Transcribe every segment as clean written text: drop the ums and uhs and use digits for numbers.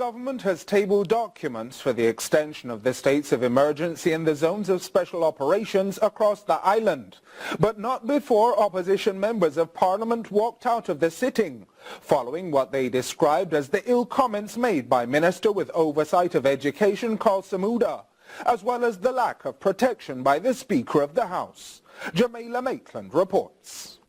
government has tabled documents for the extension of the states of emergency and the zones of special operations across the island, but not before opposition members of parliament walked out of the sitting, following what they described as the ill comments made by Minister with Oversight of Education Carl Samuda, as well as the lack of protection by the Speaker of the House. Jamaica Maitland reports.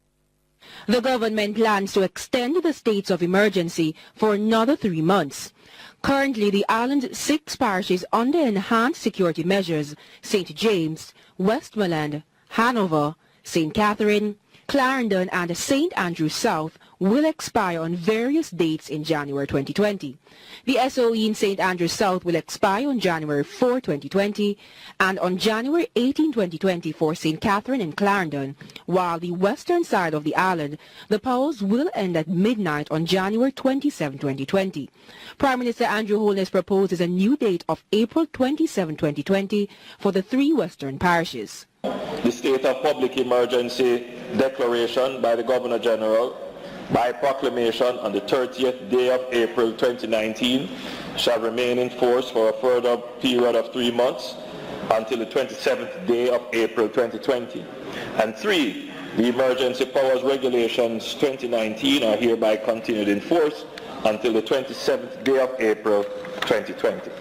The government plans to extend the states of emergency for another 3 months. Currently, the island's 6 parishes under enhanced security measures, St. James, Westmoreland, Hanover, St. Catherine, Clarendon and St. Andrew South will expire on various dates in January 2020. The SOE in St. Andrew South will expire on January 4, 2020 and on January 18, 2020 for St. Catherine and Clarendon, while the western side of the island, the powers will end at midnight on January 27, 2020. Prime Minister Andrew Holness proposes a new date of April 27, 2020 for the 3 western parishes. The state of public emergency declaration by the Governor General by proclamation on the 30th day of April 2019 shall remain in force for a further period of 3 months until the 27th day of April 2020. And 3, the Emergency Powers Regulations 2019 are hereby continued in force until the 27th day of April 2020.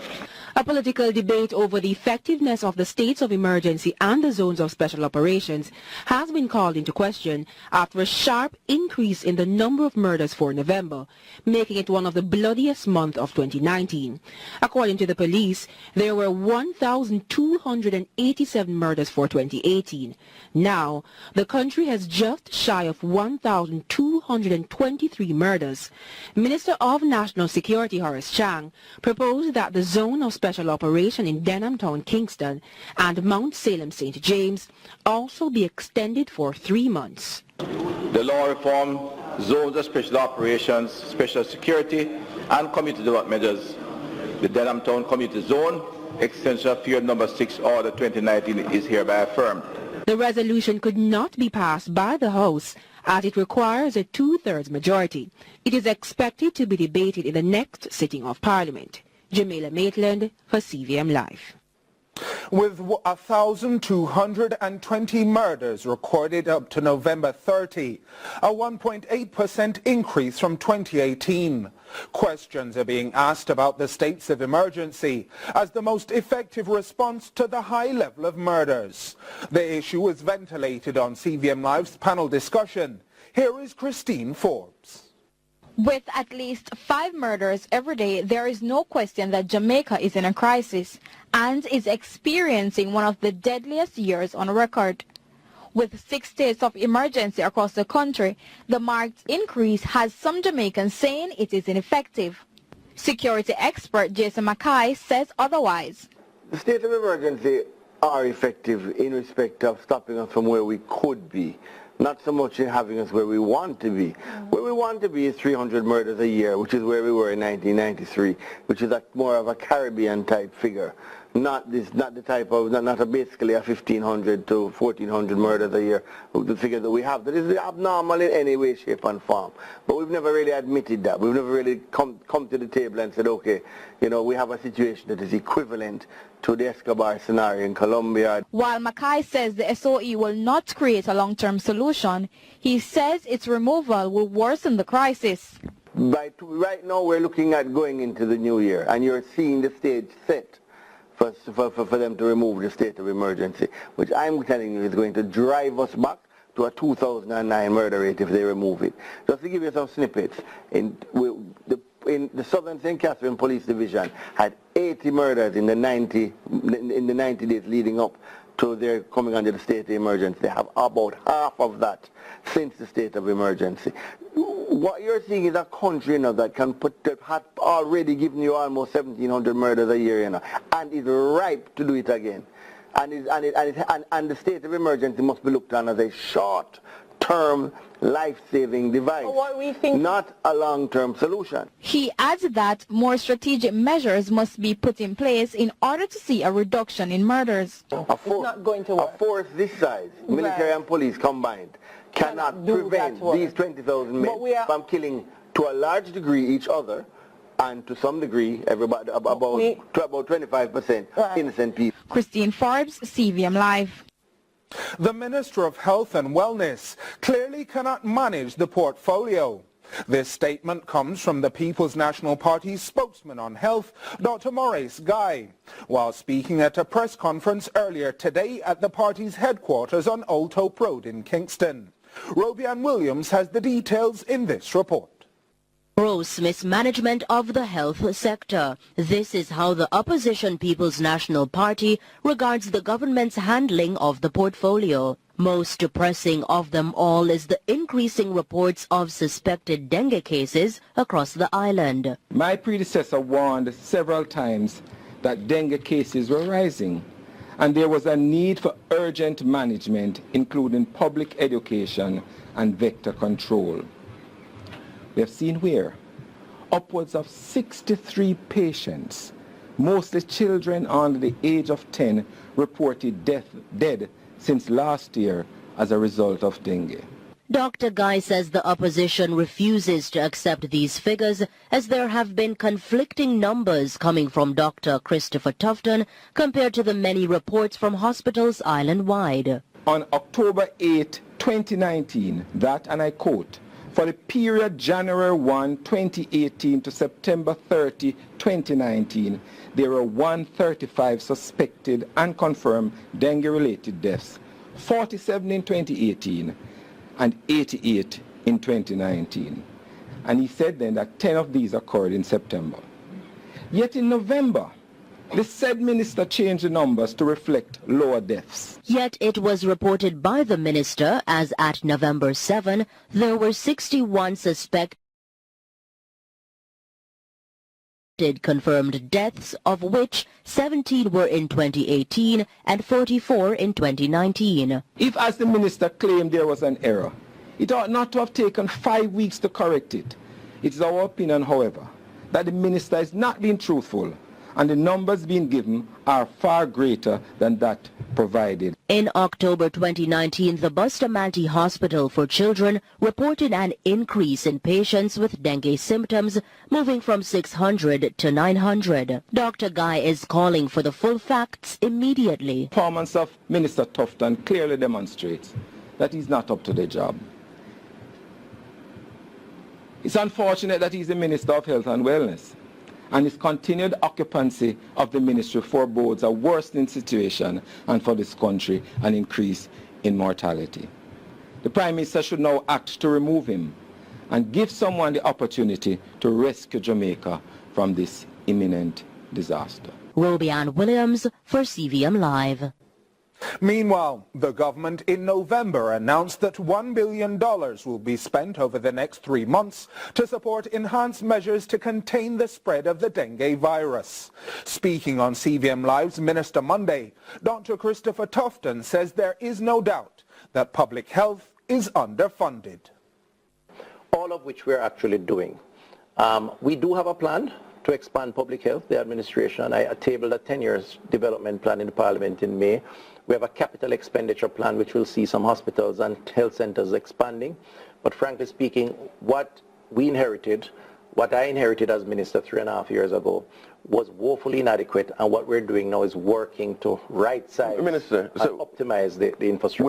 A political debate over the effectiveness of the states of emergency and the zones of special operations has been called into question after a sharp increase in the number of murders for November, making it one of the bloodiest months of 2019. According to the police, there were 1,287 murders for 2018. Now, the country has just shy of 1,223 murders. Minister of National Security Horace Chang proposed that the zone of special operation in Denham Town, Kingston and Mount Salem, St. James also be extended for 3 months. The law reform, zones of special operations, special security and community development measures. The Denham Town Community Zone, extension of period number 6, order 2019 is hereby affirmed. The resolution could not be passed by the House as it requires a 2/3 majority. It is expected to be debated in the next sitting of Parliament. Jamaica Maitland for CVM Live. With 1,220 murders recorded up to November 30, a 1.8% increase from 2018. Questions are being asked about the states of emergency as the most effective response to the high level of murders. The issue was ventilated on CVM Live's panel discussion. Here is Christine Forbes. With at least 5 murders every day, there is no question that Jamaica is in a crisis and is experiencing one of the deadliest years on record. With 6 states of emergency across the country, the marked increase has some Jamaicans saying it is ineffective. Security expert Jason Mackay says otherwise. The state of emergency are effective in respect of stopping us from where we could be. Not so much in having us where we want to be. Where we want to be is 300 murders a year, which is where we were in 1993, which is more of a Caribbean type figure. Not basically a 1,500 to 1,400 murders a year, the figure that we have. That is abnormal in any way, shape and form. But we've never really admitted that. We've never really come to the table and said, okay, you know, we have a situation that is equivalent to the Escobar scenario in Colombia. While Mackay says the SOE will not create a long-term solution, he says its removal will worsen the crisis. Right now we're looking at going into the new year, and you're seeing the stage set for them to remove the state of emergency, which I'm telling you is going to drive us back to a 2009 murder rate if they remove it. Just to give you some snippets, in the Southern St. Catherine Police Division had 80 murders in the 90 days leading up to their coming under the state of emergency. They have about half of that since the state of emergency. What you're seeing is a country, you know, that had already given you almost 1,700 murders a year, you know, and is ripe to do it again. And the state of emergency must be looked on as a short-term, life-saving device, not a long-term solution. He adds that more strategic measures must be put in place in order to see a reduction in murders. A force this size, military and police combined, cannot prevent these 20,000 men from killing to a large degree each other and to some degree, everybody about 25% innocent people. Christine Forbes, CVM Live. The Minister of Health and Wellness clearly cannot manage the portfolio. This statement comes from the People's National Party's spokesman on health, Dr. Maurice Guy, while speaking at a press conference earlier today at the party's headquarters on Old Hope Road in Kingston. Robian Williams has the details in this report. Gross mismanagement of the health sector. This is how the opposition People's National Party regards the government's handling of the portfolio. Most depressing of them all is the increasing reports of suspected dengue cases across the island. My predecessor warned several times that dengue cases were rising, and there was a need for urgent management, including public education and vector control. We have seen where upwards of 63 patients, mostly children under the age of 10, reported dead since last year as a result of dengue. Dr. Guy says the opposition refuses to accept these figures as there have been conflicting numbers coming from Dr. Christopher Tufton compared to the many reports from hospitals island-wide. On October 8, 2019, that, and I quote, for the period January 1, 2018 to September 30, 2019, there were 135 suspected and confirmed dengue-related deaths, 47 in 2018 and 88 in 2019. And he said then that 10 of these occurred in September. Yet in November, the said minister changed the numbers to reflect lower deaths. Yet it was reported by the minister as at November 7, there were 61 suspected confirmed deaths, of which 17 were in 2018 and 44 in 2019. If, as the minister claimed, there was an error, it ought not to have taken 5 weeks to correct it. It is our opinion, however, that the minister is not being truthful, and the numbers being given are far greater than that provided. In October 2019, the Bustamante Hospital for Children reported an increase in patients with dengue symptoms, moving from 600 to 900. Dr. Guy is calling for the full facts immediately. The performance of Minister Tufton clearly demonstrates that he's not up to the job. It's unfortunate that he's the Minister of Health and Wellness, and his continued occupancy of the ministry forebodes a worsening situation and for this country an increase in mortality. The Prime Minister should now act to remove him and give someone the opportunity to rescue Jamaica from this imminent disaster. Robian Williams for CVM Live. Meanwhile, the government in November announced that $1 billion will be spent over the next 3 months to support enhanced measures to contain the spread of the dengue virus. Speaking on CVM Live's Minister Monday, Dr. Christopher Tufton says there is no doubt that public health is underfunded. All of which we're actually doing. We do have a plan to expand public health. The administration, I tabled a 10-year development plan in the Parliament in May. We have a capital expenditure plan which will see some hospitals and health centers expanding. But frankly speaking, what I inherited as minister 3.5 years ago was woefully inadequate, and what we're doing now is working to right-size and optimize the infrastructure.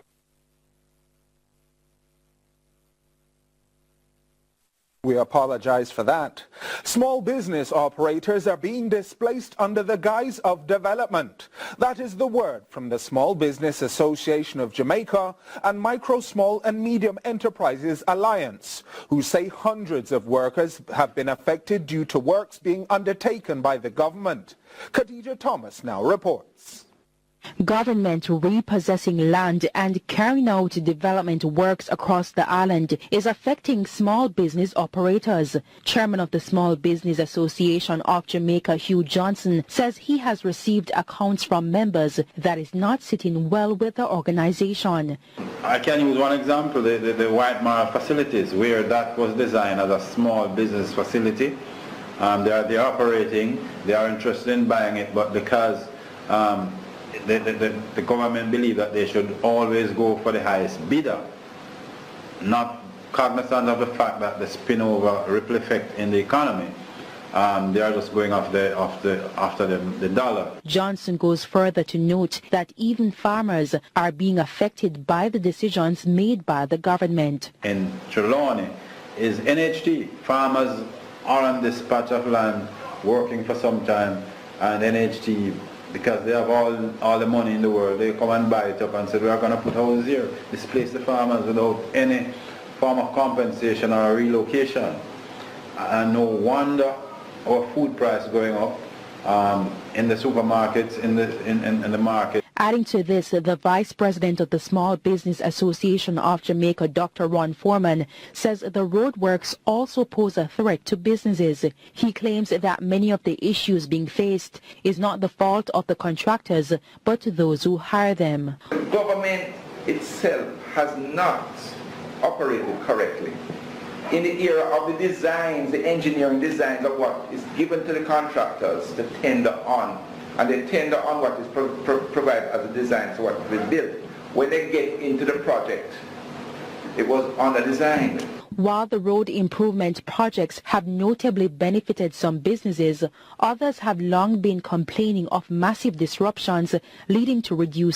We apologize for that. Small business operators are being displaced under the guise of development. That is the word from the Small Business Association of Jamaica and Micro, Small and Medium Enterprises Alliance, who say hundreds of workers have been affected due to works being undertaken by the government. Khadija Thomas now reports. Government repossessing land and carrying out development works across the island is affecting small business operators. Chairman of the Small Business Association of Jamaica, Hugh Johnson, says he has received accounts from members that is not sitting well with the organization. I can use one example, the White Mile facilities, where that was designed as a small business facility. They're operating, they are interested in buying it, but because the government believe that they should always go for the highest bidder, not cognizant of the fact that the spin-over ripple effect in the economy. They are just going after the dollar. Johnson goes further to note that even farmers are being affected by the decisions made by the government. In Trelawney is NHT. Farmers are on this patch of land working for some time, and NHT, because they have all the money in the world, they come and buy it up and say, we are going to put houses here, displace the farmers without any form of compensation or relocation. And no wonder our food price going up in the supermarkets, in the market. Adding to this, the Vice President of the Small Business Association of Jamaica, Dr. Ron Foreman, says the roadworks also pose a threat to businesses. He claims that many of the issues being faced is not the fault of the contractors, but to those who hire them. The government itself has not operated correctly. In the era of the designs, the engineering designs of what is given to the contractors to tender on, and they tender on what is provided as a design for what we build. When they get into the project, it was under-designed. While the road improvement projects have notably benefited some businesses, others have long been complaining of massive disruptions leading to reduced